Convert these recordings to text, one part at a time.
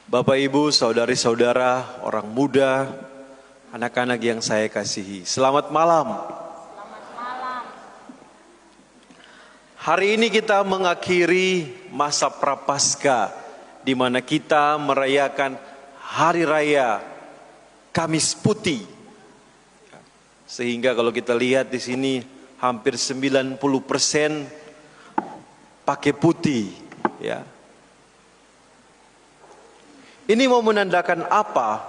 Bapak, Ibu, saudari-saudara, orang muda, anak-anak yang saya kasihi, selamat malam. Selamat malam. Hari ini kita mengakhiri masa Prapaskah, di mana kita merayakan Hari Raya Kamis Putih. Sehingga kalau kita lihat di sini hampir 90% pakai putih, ya. Ini mau menandakan apa?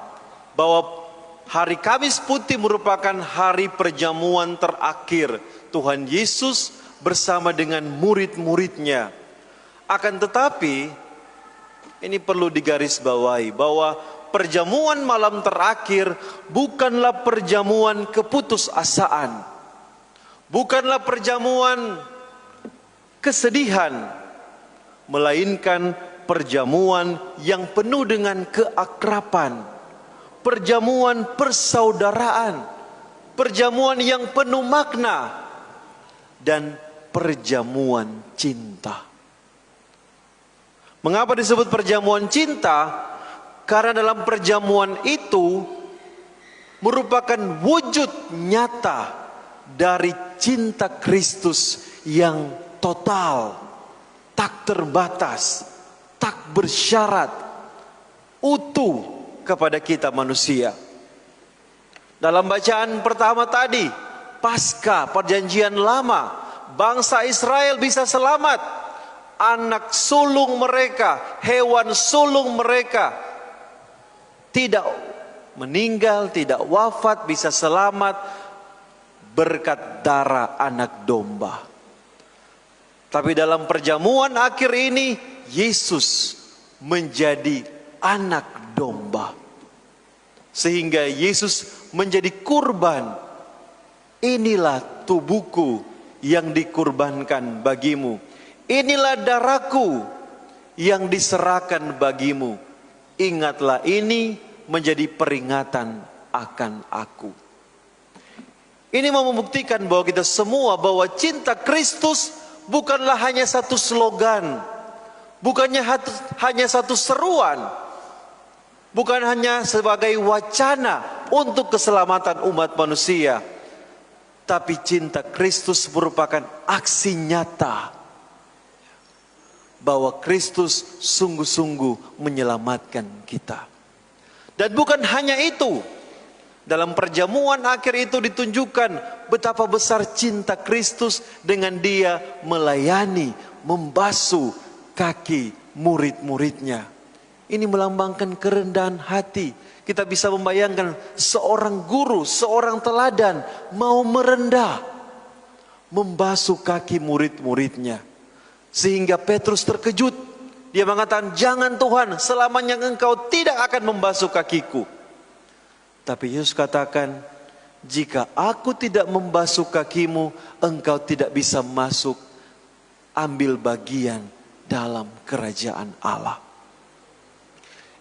Bahwa hari Kamis Putih merupakan hari perjamuan terakhir Tuhan Yesus bersama dengan murid-muridnya. Akan tetapi, ini perlu digarisbawahi bahwa perjamuan malam terakhir bukanlah perjamuan keputusasaan. Bukanlah perjamuan kesedihan, melainkan perjamuan yang penuh dengan keakraban, perjamuan persaudaraan, perjamuan yang penuh makna, dan perjamuan cinta. Mengapa disebut perjamuan cinta? Karena dalam perjamuan itu merupakan wujud nyata dari cinta Kristus yang total, tak terbatas, tak bersyarat, utuh kepada kita manusia. Dalam bacaan pertama tadi, Paskah perjanjian lama, bangsa Israel bisa selamat. Anak sulung mereka, hewan sulung mereka tidak meninggal, tidak wafat, bisa selamat berkat darah anak domba. Tapi dalam perjamuan akhir ini, Yesus menjadi anak domba. Sehingga Yesus menjadi kurban. Inilah tubuhku yang dikurbankan bagimu. Inilah darahku yang diserahkan bagimu. Ingatlah ini menjadi peringatan akan aku. Ini mau membuktikan bahwa kita semua, bahwa cinta Kristus bukanlah hanya satu slogan, bukannya hanya satu seruan, bukan hanya sebagai wacana untuk keselamatan umat manusia, tapi cinta Kristus merupakan aksi nyata bahwa Kristus sungguh-sungguh menyelamatkan kita. Dan bukan hanya itu, dalam perjamuan akhir itu ditunjukkan betapa besar cinta Kristus dengan Dia melayani, membasuh kaki murid-muridnya. Ini melambangkan kerendahan hati. Kita bisa membayangkan seorang guru, seorang teladan mau merendah, membasuh kaki murid-muridnya. Sehingga Petrus terkejut. Dia mengatakan, "Jangan Tuhan, selamanya Engkau tidak akan membasuh kakiku." Tapi Yesus katakan, "Jika aku tidak membasuh kakimu, engkau tidak bisa masuk ambil bagian dalam kerajaan Allah."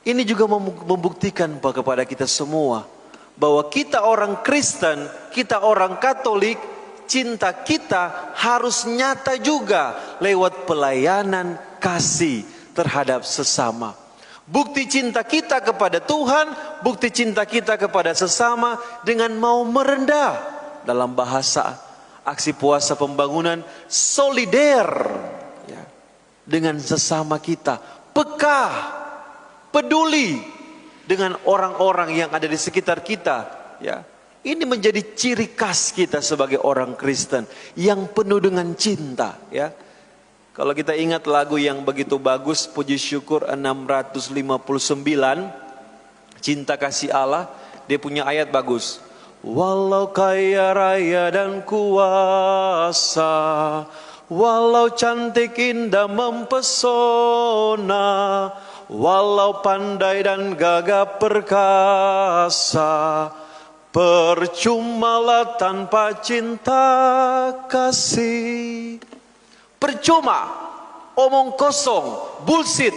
Ini juga membuktikan kepada kita semua bahwa kita orang Kristen, kita orang Katolik, cinta kita harus nyata juga lewat pelayanan kasih terhadap sesama. Bukti cinta kita kepada Tuhan, bukti cinta kita kepada sesama dengan mau merendah. Dalam bahasa aksi puasa pembangunan, solider ya, dengan sesama kita, peka, peduli dengan orang-orang yang ada di sekitar kita. Ya, ini menjadi ciri khas kita sebagai orang Kristen yang penuh dengan cinta. Ya. Kalau kita ingat lagu yang begitu bagus, Puji Syukur 659, Cinta Kasih Allah, dia punya ayat bagus. Walau kaya raya dan kuasa, walau cantik indah mempesona, walau pandai dan gagah perkasa, percumalah tanpa cinta kasih. Percuma, omong kosong, bullshit.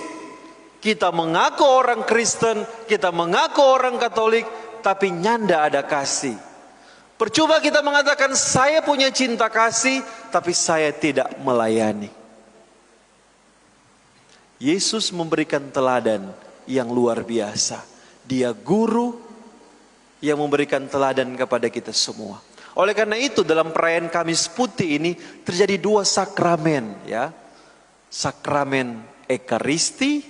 Kita mengaku orang Kristen, kita mengaku orang Katolik, tapi nyanda ada kasih. Percuma kita mengatakan saya punya cinta kasih, tapi saya tidak melayani. Yesus memberikan teladan yang luar biasa. Dia guru yang memberikan teladan kepada kita semua. Oleh karena itu dalam perayaan Kamis Putih ini terjadi dua sakramen, ya. Sakramen Ekaristi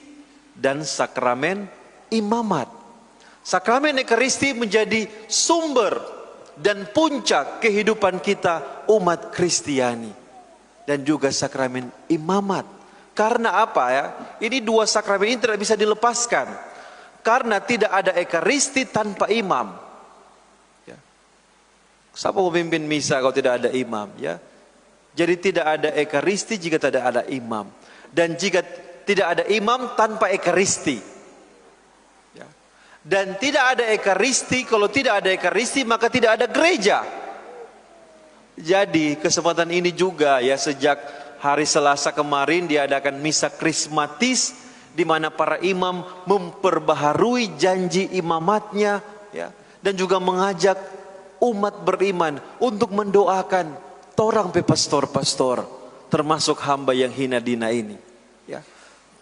dan sakramen imamat. Sakramen Ekaristi menjadi sumber dan puncak kehidupan kita umat Kristiani. Dan juga sakramen imamat. Karena apa ya? Ini dua sakramen ini tidak bisa dilepaskan. Karena tidak ada Ekaristi tanpa imam. Ya. Siapa pemimpin misa kalau tidak ada imam? Ya. Jadi tidak ada Ekaristi jika tidak ada imam. Dan jika tidak ada imam tanpa Ekaristi. Ya. Dan tidak ada Ekaristi, kalau tidak ada Ekaristi maka tidak ada gereja. Jadi kesempatan ini juga ya, sejak hari Selasa kemarin diadakan misa krismatis, di mana para imam memperbaharui janji imamatnya, ya, dan juga mengajak umat beriman untuk mendoakan torang pe pastor-pastor, termasuk hamba yang hina dina ini. Ya.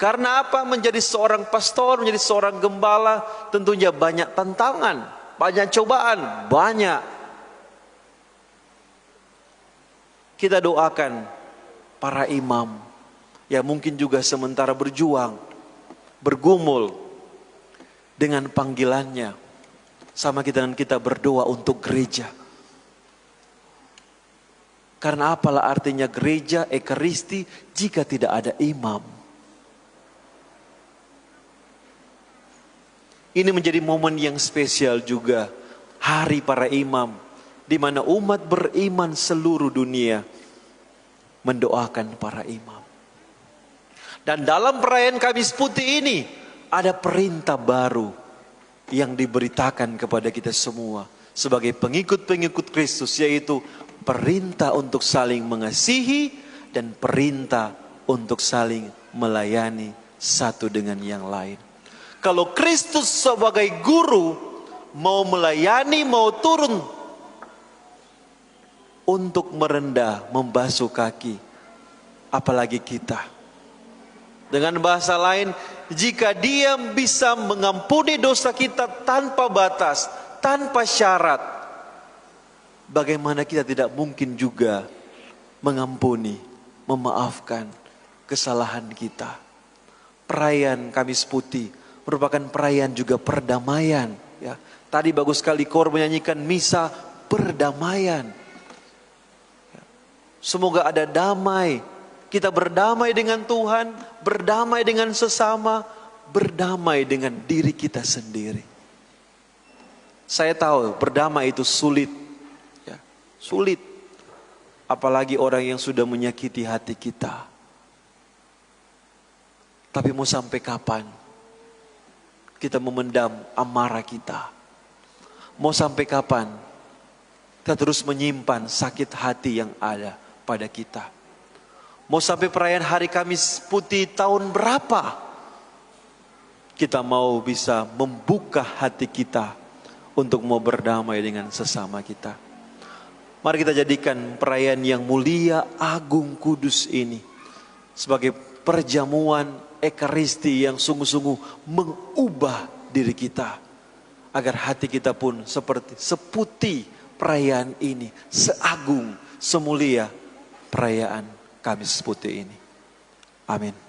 Karena apa? Menjadi seorang pastor, menjadi seorang gembala, tentunya banyak tantangan, banyak cobaan, banyak. Kita doakan para imam, ya mungkin juga sementara berjuang, bergumul dengan panggilannya, sama kita dan kita berdoa untuk gereja. Karena apalah artinya gereja Ekaristi jika tidak ada imam? Ini menjadi momen yang spesial juga, hari para imam, di mana umat beriman seluruh dunia mendoakan para imam. Dan dalam perayaan Kamis Putih ini ada perintah baru yang diberitakan kepada kita semua sebagai pengikut-pengikut Kristus, yaitu perintah untuk saling mengasihi dan perintah untuk saling melayani satu dengan yang lain. Kalau Kristus sebagai guru mau melayani, mau turun untuk merendah, membasuh kaki, apalagi kita. Dengan bahasa lain, jika dia bisa mengampuni dosa kita tanpa batas, tanpa syarat, bagaimana kita tidak mungkin juga mengampuni, memaafkan kesalahan kita. Perayaan Kamis Putih merupakan perayaan juga perdamaian. Ya, tadi bagus sekali kor menyanyikan misa perdamaian. Semoga ada damai. Kita berdamai dengan Tuhan, berdamai dengan sesama, berdamai dengan diri kita sendiri. Saya tahu berdamai itu sulit, ya, sulit. Apalagi orang yang sudah menyakiti hati kita. Tapi mau sampai kapan kita memendam amarah kita? Mau sampai kapan kita terus menyimpan sakit hati yang ada pada kita? Mau sampai perayaan hari Kamis Putih tahun berapa kita mau bisa membuka hati kita untuk mau berdamai dengan sesama kita? Mari kita jadikan perayaan yang mulia, agung, kudus ini sebagai perjamuan Ekaristi yang sungguh-sungguh mengubah diri kita, agar hati kita pun seperti seputih perayaan ini, seagung, semulia perayaan Kamis Putih ini. Amin.